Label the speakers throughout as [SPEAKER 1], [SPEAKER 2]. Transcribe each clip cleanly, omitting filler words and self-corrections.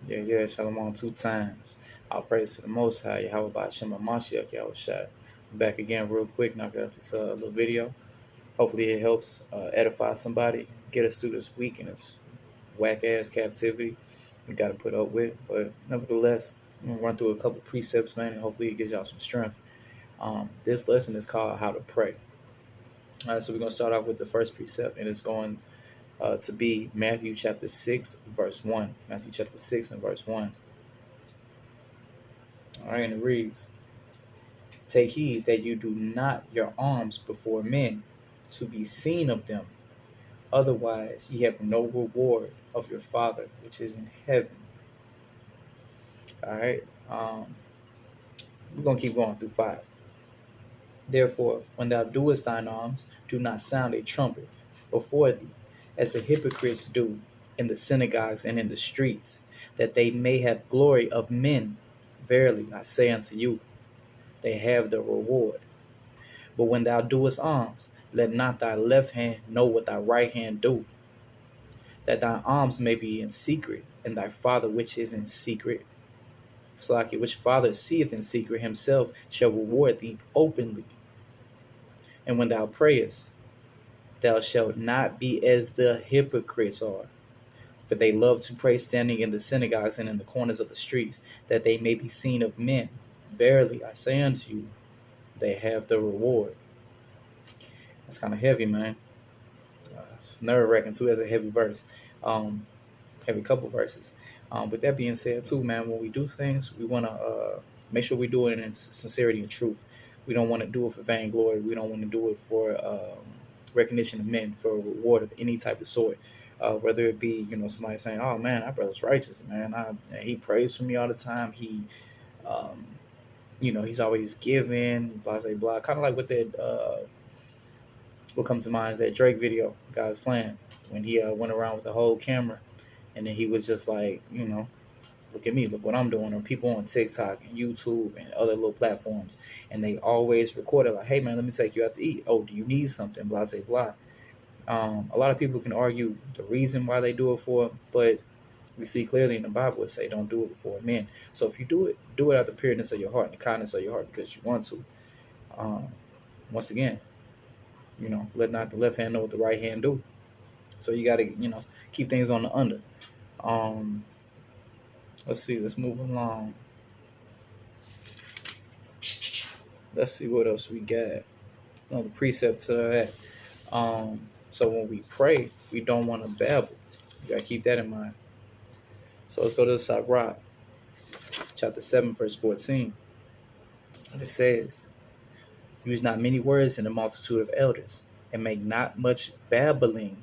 [SPEAKER 1] Yeah, Shalom 2 times. All praise to the Most High, Yahweh Ba'ashem Mashiach, Yahweh Shai. Back again real quick, knock out this little video. Hopefully it helps edify somebody, get us through this week in this whack-ass captivity we got to put up with. But nevertheless, I'm going to run through a couple precepts, man, and hopefully it gives y'all some strength. This lesson is called How to Pray. All right, so we're going to start off with the first precept, and it's going to be Matthew chapter 6, verse 1. Matthew chapter 6 and verse 1. All right, and it reads, "Take heed that you do not your alms before men, to be seen of them. Otherwise ye have no reward of your Father which is in heaven." All right, we're going to keep going through 5. "Therefore, when thou doest thine alms, do not sound a trumpet before thee, as the hypocrites do in the synagogues and in the streets, that they may have glory of men. Verily, I say unto you, they have the reward. But when thou doest alms, let not thy left hand know what thy right hand do, that thy alms may be in secret, and thy Father which is in secret, which Father seeth in secret, himself shall reward thee openly. And when thou prayest, thou shalt not be as the hypocrites are, for they love to pray standing in the synagogues and in the corners of the streets, that they may be seen of men. Verily, I say unto you, they have the reward." That's kind of heavy, man. It's nerve-wracking, too, as a heavy verse. Heavy couple verses. With that being said, too, man, when we do things, we want to make sure we do it in sincerity and truth. We don't want to do it for vainglory. We don't want to do it for recognition of men, for a reward of any type of sort. Whether it be, somebody saying, "Oh, man, that brother's righteous, man. He prays for me all the time. He's always giving, blah, blah, blah." Kind of like with that, what comes to mind is that Drake video, God's Plan, when he went around with the whole camera, and then he was just like, "Look at me, look what I'm doing." Or people on TikTok and YouTube and other little platforms, and they always record it like, "Hey, man, let me take you out to eat. Oh, do you need something? Blah, blah, blah." A lot of people can argue the reason why they do it for, but we see clearly in the Bible it say don't do it for men. So if you do it out of the pureness of your heart and the kindness of your heart because you want to. Once again, let not the left hand know what the right hand do. So you got to, keep things on the under. Let's see. Let's move along. Let's see what else we got. The precept to that. So when we pray, we don't want to babble. You got to keep that in mind. So let's go to the Sirach, chapter 7, verse 14. And it says, "Use not many words in the multitude of elders, and make not much babbling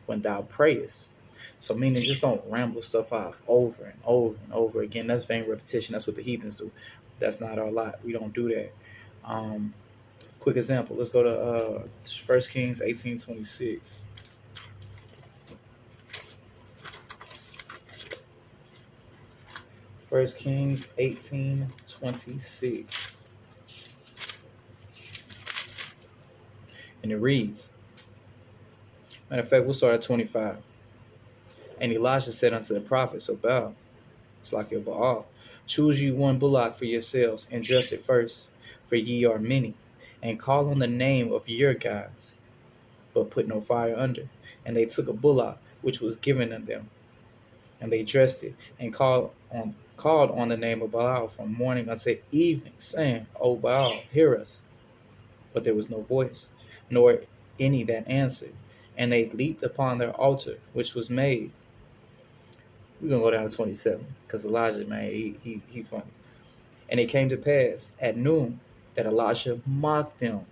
[SPEAKER 1] when thou prayest." So meaning just don't ramble stuff off over and over and over again. That's vain repetition. That's what the heathens do. That's not our lot. We don't do that. Quick example. Let's go to 1 Kings 18:26. 1 Kings 18:26. And it reads, matter of fact, we'll start at 25. "And Elijah said unto the prophets of Baal," it's like your Baal, "choose you one bullock for yourselves, and dress it first, for ye are many, and call on the name of your gods, but put no fire under. And they took a bullock which was given unto them, and they dressed it, and called on the name of Baal from morning until evening, saying, O Baal, hear us. But there was no voice, nor any that answered. And they leaped upon their altar, which was made." We're going to go down to 27, because Elijah, man, he funny. "And it came to pass at noon that Elijah mocked them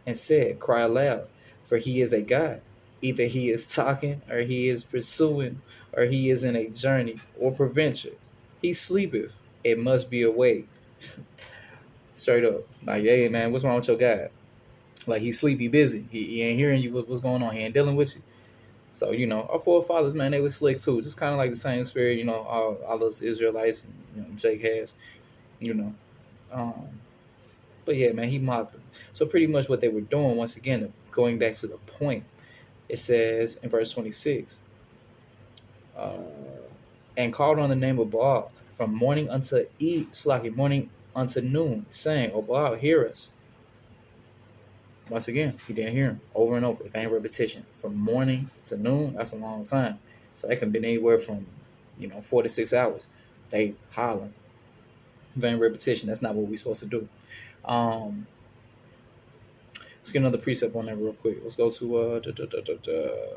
[SPEAKER 1] and said, Cry aloud, for he is a god. Either he is talking, or he is pursuing, or he is in a journey, or peradventure he sleepeth. It must be awake." Straight up. Like, hey, man, what's wrong with your God? Like, he's sleepy, busy. He ain't hearing you. What's going on? He ain't dealing with you. So, our forefathers, man, they were slick too. Just kind of like the same spirit, all those Israelites, Jake has, But yeah, man, he mocked them. So pretty much what they were doing, once again, going back to the point, it says in verse 26, and called on the name of Baal from morning unto morning unto noon, saying, O Baal, hear us. Once again, he didn't hear him over and over. If ain't repetition, from morning to noon, that's a long time. So that can be anywhere from 4 to 6 hours. They hollering. If ain't repetition, that's not what we're supposed to do. Let's get another precept on that real quick. Let's go to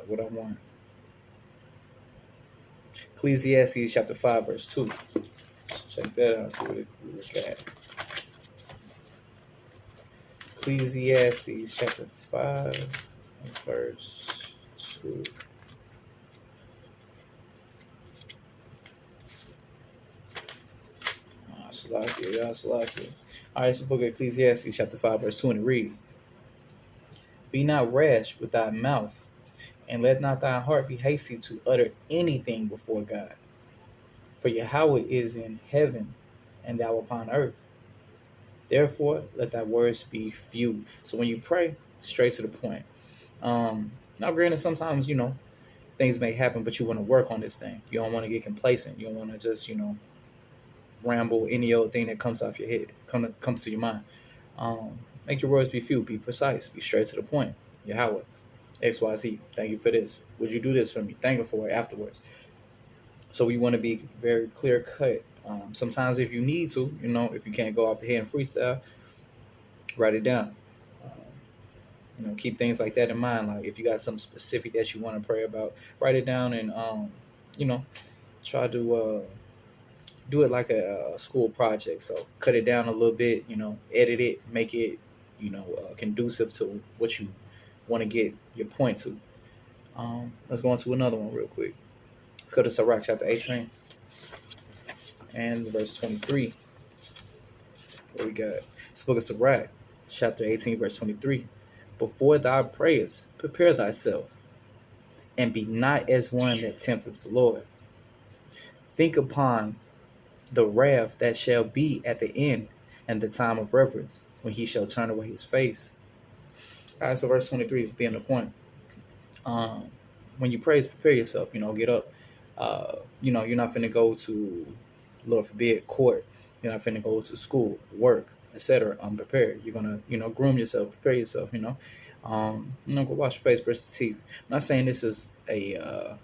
[SPEAKER 1] what I want. Ecclesiastes chapter 5, verse 2. Check that out. See what we look at. Ecclesiastes chapter 5, verse 2. Salakia. All right, it's the book of Ecclesiastes chapter 5, verse 2, and it reads, Be not rash with thy mouth, and let not thy heart be hasty to utter anything before God. For Yahweh is in heaven, and thou upon earth. Therefore, let thy words be few. So when you pray, straight to the point. Now, granted, sometimes, things may happen, but you want to work on this thing. You don't want to get complacent. You don't want to just, ramble any old thing that comes off your head, comes to your mind. Make your words be few, be precise, be straight to the point. Yahweh, XYZ, thank you for this. Would you do this for me? Thank you for it afterwards. So we want to be very clear cut. Sometimes if you need to, if you can't go off the head and freestyle, write it down. Keep things like that in mind. Like if you got something specific that you want to pray about, write it down and, try to do it like a school project. So cut it down a little bit, edit it, make it, conducive to what you want to get your point to. Let's go on to another one real quick. Let's go to Sirach chapter 18 and verse 23. What we got? It's the book of Sirach chapter 18, verse 23. Before thou prayest, prepare thyself, and be not as one that tempteth the Lord. Think upon the wrath that shall be at the end, and the time of reverence, when he shall turn away his face. All right, so verse 23 being the point. When you praise, prepare yourself, get up. You're not finna go to, Lord forbid, court. You're not finna go to school, work, etc. Unprepared. You're gonna, groom yourself, prepare yourself, go wash your face, brush your teeth. I'm not saying this is a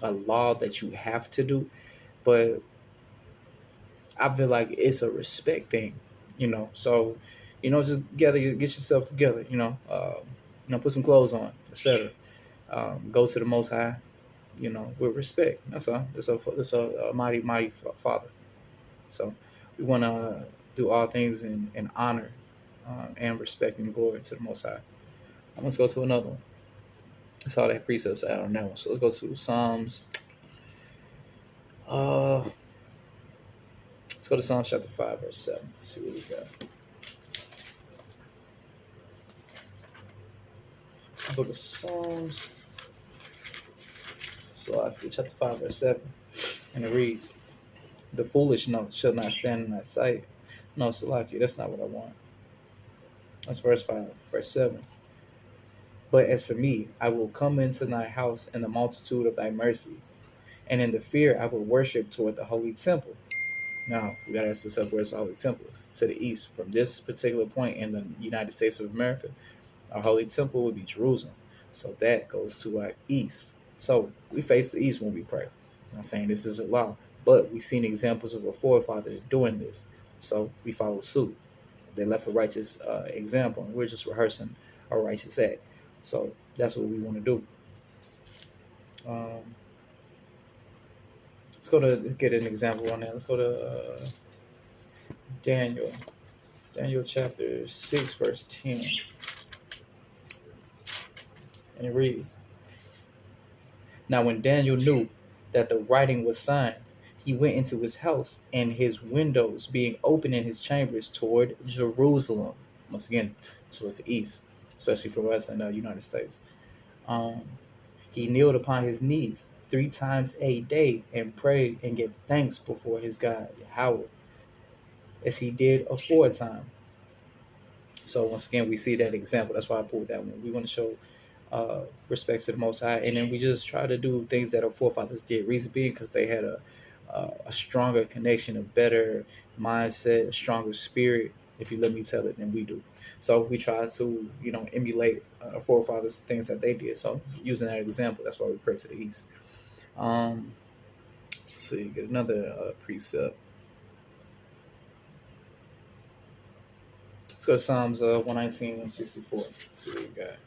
[SPEAKER 1] law that you have to do, but I feel like it's a respect thing, So, just get yourself together, put some clothes on, etc. Go to the Most High, with respect. That's all. That's a mighty, mighty Father. So we want to do all things in honor and respect and glory to the Most High. Let's go to another one. That's all that precepts out on that one. So let's go to Psalms. Let's go to Psalms chapter 5, verse 7. Let's see what we got. It's the book of Psalms. So chapter 5, verse 7. And it reads, The foolish shall not stand in thy sight. No, Salaki, that's not what I want. That's verse 5, verse 7. But as for me, I will come into thy house in the multitude of thy mercy, and in the fear I will worship toward the holy temple. Now, we got to ask ourselves, where's the holy temple? It's to the east. From this particular point in the United States of America, our holy temple would be Jerusalem. So that goes to our east. So we face the east when we pray. I'm not saying this is a law, but we've seen examples of our forefathers doing this. So we follow suit. They left a righteous example, and we're just rehearsing a righteous act. So that's what we want to do. Let's go to get an example on that. Let's go to Daniel. Daniel chapter 6, verse 10. And it reads, Now when Daniel knew that the writing was signed, he went into his house, and his windows being open in his chambers toward Jerusalem, once again, towards the east, especially for us in the United States. He kneeled upon his knees 3 times a day and prayed and gave thanks before his God, Yahweh, as he did aforetime. So once again, we see that example. That's why I pulled that one. We want to show respect to the Most High, and then we just try to do things that our forefathers did. Reason being, because they had a stronger connection, a better mindset, a stronger spirit, if you let me tell it, than we do. So we try to, emulate our forefathers, things that they did. So using that example, that's why we pray to the east. So you get another precept. Let's go to Psalms 119, 164. See what you got.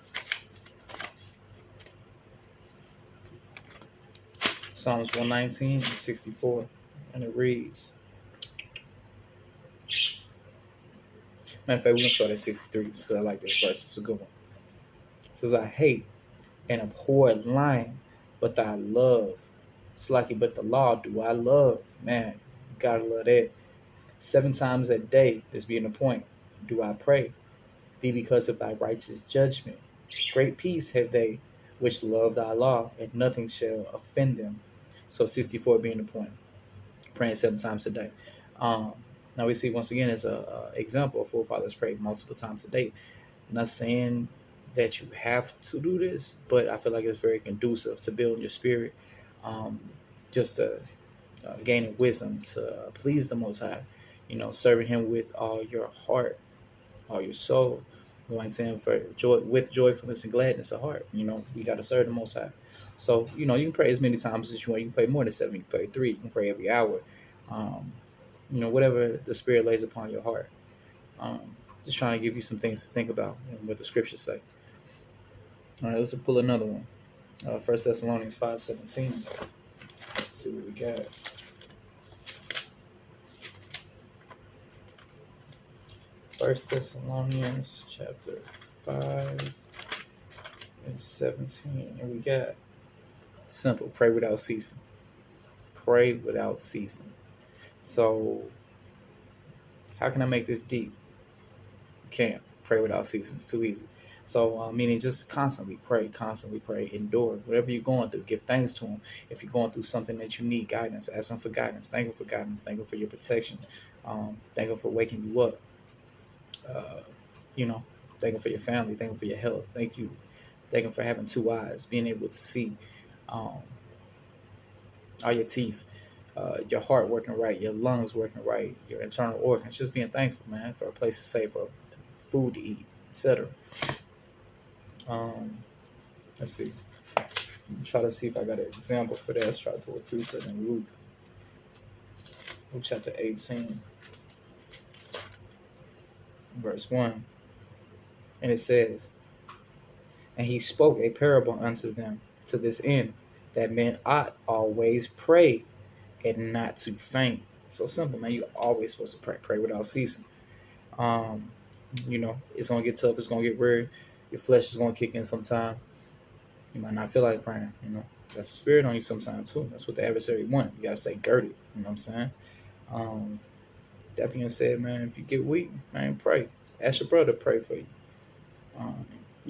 [SPEAKER 1] Psalms 119 and 64. And it reads. Matter of fact, we're going to start at 63 because I like this verse. It's a good one. It says, I hate and abhor lying, but thy love. It's like, but the law do I love. Man, you got to love that. 7 times a day, this being the point, do I pray thee because of thy righteous judgment. Great peace have they which love thy law, and nothing shall offend them. So 64 being the point, praying 7 times a day. Now we see once again as a example of forefathers prayed multiple times a day. I'm not saying that you have to do this, but I feel like it's very conducive to building your spirit, just to gaining wisdom, to please the Most High, serving Him with all your heart, all your soul. You know what I'm saying? For joy, with joyfulness and gladness of heart. We got to serve the Most High. So, you can pray as many times as you want. You can pray more than 7. You can pray 3. You can pray every hour. Whatever the Spirit lays upon your heart. Just trying to give you some things to think about and what the scriptures say. All right, let's pull another one. 1 Thessalonians 5:17. Let's see what we got. First Thessalonians chapter 5 and 17. And we got simple, pray without ceasing. Pray without ceasing. So how can I make this deep? You can't. Pray without ceasing. It's too easy. So meaning just constantly pray, endure. Whatever you're going through, give thanks to Him. If you're going through something that you need guidance, ask Him for guidance. Thank Him for guidance. Thank Him for your protection. Thank Him for waking you up. Thank Him for your family. Thank Him for your health. Thank Him for having 2 eyes, being able to see, all your teeth, your heart working right, your lungs working right, your internal organs. Just being thankful, man, for a place to stay, for food to eat, etc. Let's see. Try to see if I got an example for that. Let's try to pull a precept in Luke chapter 18, verse 1. And it says, and he spoke a parable unto them to this end, that men ought always pray and not to faint. So simple, man. You're always supposed to pray without ceasing. It's going to get tough. It's going to get weird. Your flesh is going to kick in sometime. You might not feel like praying, That's the spirit on you sometime too. That's what the adversary wants. You got to stay girded, you know what I'm saying? That being said, man, if you get weak, man, pray. Ask your brother to pray for you.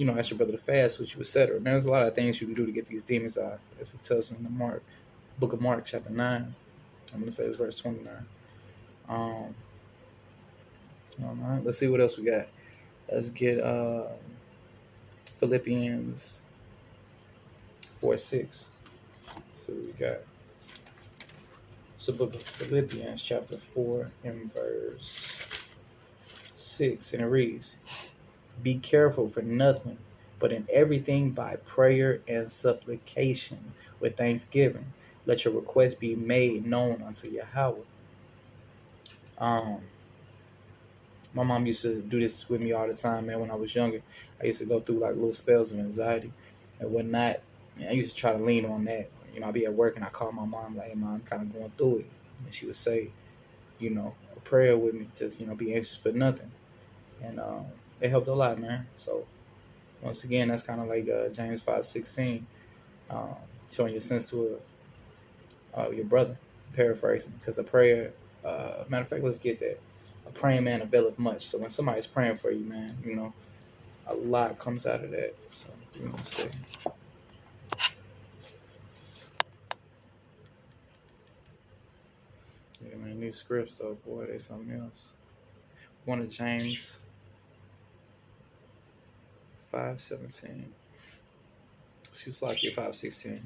[SPEAKER 1] Ask your brother to fast with you, etc. Man, there's a lot of things you can do to get these demons out. As it tells in the book of Mark, chapter 9. I'm going to say it's verse 29. All right, let's see what else we got. Let's get Philippians 4:6. So we got. It's the book of Philippians, chapter 4, and verse 6, and it reads, be careful for nothing, but in everything by prayer and supplication with thanksgiving, let your requests be made known unto Yahweh. My mom used to do this with me all the time, man. When I was younger, I used to go through like little spells of anxiety and whatnot. And I used to try to lean on that. I'd be at work and I call my mom, like, hey, Mom, I'm kind of going through it. And she would say, a prayer with me, just, be anxious for nothing. And it helped a lot, man. So once again, that's kind of like James 5:16, showing your sense to your brother, paraphrasing. Because a prayer, matter of fact, let's get that. A praying man availeth much. So when somebody's praying for you, man, a lot comes out of that. So give me a second. Yeah, man, these scripts though, boy, they something else. One of James 5:17. Slakia 5:16.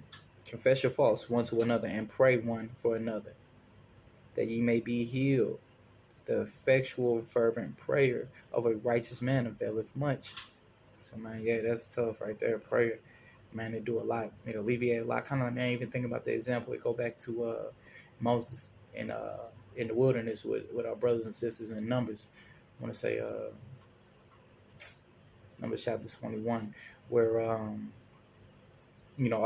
[SPEAKER 1] Confess your faults one to another and pray one for another, that ye may be healed. The effectual, fervent prayer of a righteous man availeth much. So, man, yeah, that's tough right there. Prayer, man, it do a lot. It alleviate a lot. Kind of like, man, even think about the example. It go back to Moses in the wilderness with our brothers and sisters in Numbers. I want to say Numbers chapter 21, where all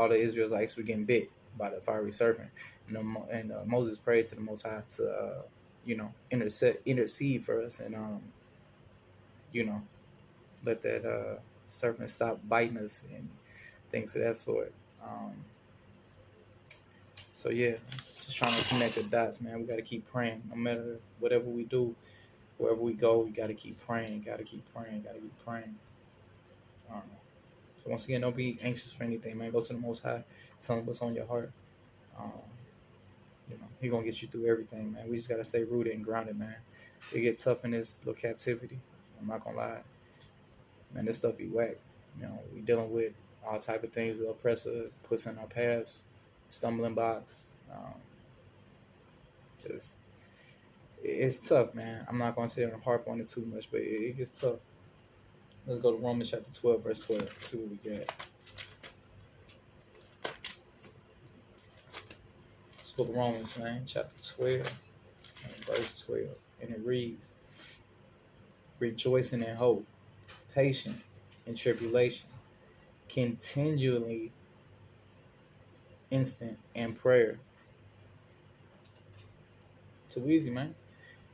[SPEAKER 1] the Israelites were getting bit by the fiery serpent, and Moses prayed to the Most High to intercede for us, and let that serpent stop biting us and things of that sort. So yeah, just trying to connect the dots, man. We got to keep praying, no matter whatever we do, wherever we go. We got to keep praying. Got to keep praying. Got to keep praying. So once again, don't be anxious for anything, man. Go to the Most High. Tell him what's on your heart. He gonna get you through everything, man. We just gotta stay rooted and grounded, man. It get tough in this little captivity. I'm not gonna lie, man. This stuff be whack. We dealing with all type of things the oppressor puts in our paths, stumbling blocks. Just it's tough, man. I'm not gonna sit and harp on it too much, but it gets tough. Let's go to Romans chapter 12, verse 12. See what we got. Let's go to Romans, man, chapter 12, verse 12. And it reads, rejoicing in hope, patient in tribulation, continually instant in prayer. Too easy, man.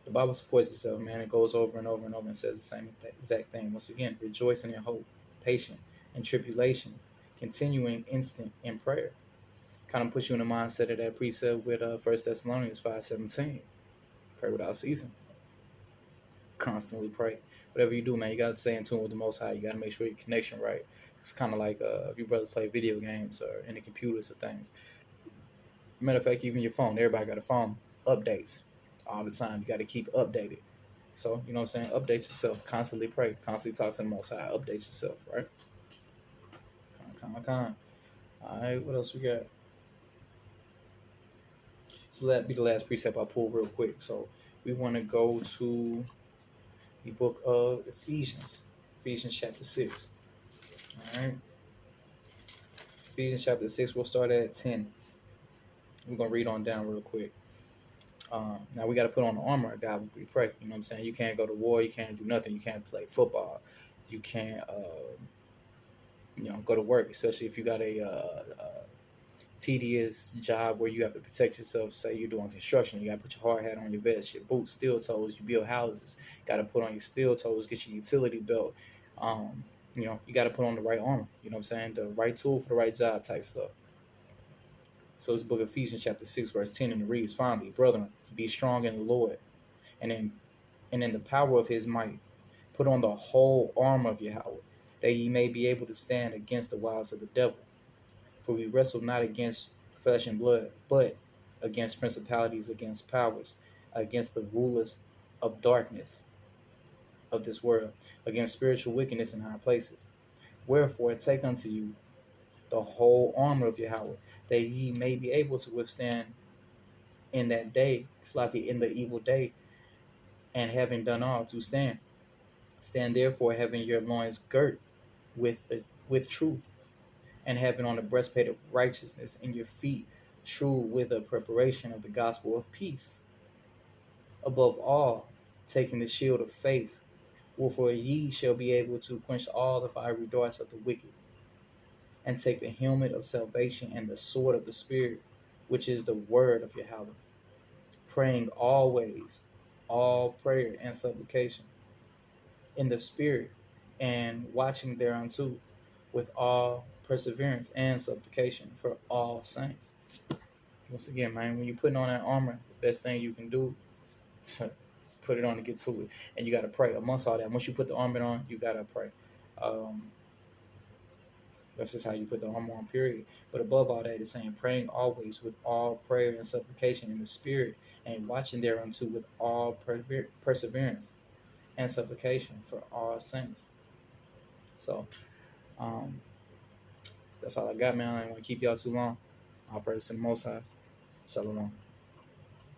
[SPEAKER 1] The Bible supports itself, man. It goes over and over and over and says the same exact thing. Once again, rejoicing in hope, patient in tribulation, continuing instant in prayer. Kind of puts you in the mindset of that precept with 1 Thessalonians 5:17. Pray without ceasing. Constantly pray. Whatever you do, man, you got to stay in tune with the Most High. You got to make sure your connection right. It's kind of like if you brothers play video games or in the computers or things. Matter of fact, even your phone. Everybody got a phone. Updates all the time. You got to keep updated. So, you know what I'm saying? Update yourself. Constantly pray. Constantly talk to the Most High. Update yourself, right? All right, what else we got? So that'd be the last precept I pull real quick. So we want to go to the book of Ephesians chapter 6. All right. Ephesians chapter 6, we'll start at 10. We're going to read on down real quick. Now we got to put on the armor of God when we pray. You know what I'm saying? You can't go to war. You can't do nothing. You can't play football. You can't, go to work, especially if you got a tedious job where you have to protect yourself. Say you're doing construction, you got to put your hard hat on, your vest, your boots, steel toes. You build houses, got to put on your steel toes, get your utility belt. You got to put on the right armor. You know what I'm saying? The right tool for the right job type stuff. So this book of Ephesians chapter 6, verse 10, and it reads, finally, brethren, be strong in the Lord, and in the power of his might. Put on the whole armor of Yahweh, that ye may be able to stand against the wiles of the devil. For we wrestle not against flesh and blood, but against principalities, against powers, against the rulers of darkness of this world, against spiritual wickedness in high places. Wherefore take unto you the whole armor of Yahweh, that ye may be able to withstand in that day, it's like in the evil day, and having done all, to stand. Stand therefore, having your loins girt with truth, and having on the breastplate of righteousness, and your feet true with the preparation of the gospel of peace. Above all, taking the shield of faith, wherefore ye shall be able to quench all the fiery darts of the wicked, and take the helmet of salvation and the sword of the Spirit, which is the word of Yahweh, praying always, all prayer and supplication in the Spirit, and watching thereunto with all perseverance and supplication for all saints. Once again, man, when you're putting on that armor, the best thing you can do is put it on to get to it. And you got to pray. Amongst all that, once you put the armor on, you got to pray. That's just how you put the armor on, period. But above all that, it's saying praying always with all prayer and supplication in the Spirit, and watching thereunto with all perseverance and supplication for all saints. So, That's all I got, man. I don't want to keep y'all too long. I'll praise to the Most High. Shalom.